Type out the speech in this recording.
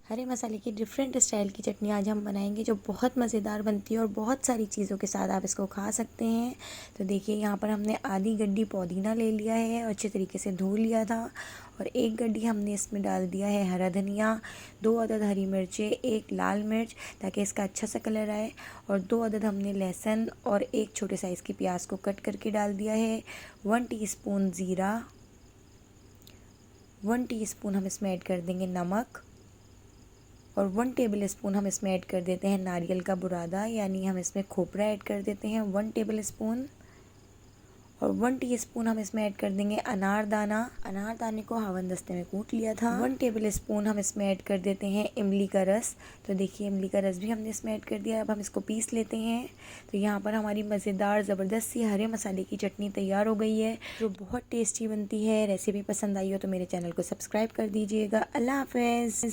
हरे मसाले की different style की चटनी आज हम बनाएंगे जो बहुत मज़ेदार बनती है और बहुत सारी चीज़ों के साथ आप इसको खा सकते हैं। तो देखिए यहाँ पर हमने आधी गड्डी पुदीना ले लिया है और अच्छे तरीके से धो लिया था, और एक गड्डी हमने इसमें डाल दिया है हरा धनिया, 2 अदद हरी मिर्चें, 1 लाल मिर्च ताकि इसका अच्छा सा कलर आए, और 2 अदद हमने लहसुन और 1 छोटे साइज़ की प्याज को कट करके डाल दिया है। 1 टीस्पून ज़ीरा, 1 टीस्पून हम इसमें ऐड कर देंगे नमक, और 1 टेबल स्पून हम इसमें ऐड कर देते हैं नारियल का बुरादा, यानी हम इसमें खोपरा ऐड कर देते हैं 1 टेबल स्पून, और 1 टीस्पून हम इसमें ऐड कर देंगे अनारदाना। अनारदाने को हावन-दस्ते में कूट लिया था। 1 टेबल स्पून हम इसमें ऐड कर देते हैं इमली का रस। तो देखिए इमली का रस भी हमने इसमें ऐड कर दिया। अब हम इसको पीस लेते हैं। तो यहाँ पर हमारी मज़ेदार ज़बरदस्त सी हरे मसाले की चटनी तैयार हो गई है, जो बहुत टेस्टी बनती है। रेसिपी पसंद आई हो तो मेरे चैनल को सब्सक्राइब कर दीजिएगा। अल्लाह हाफ़िज़।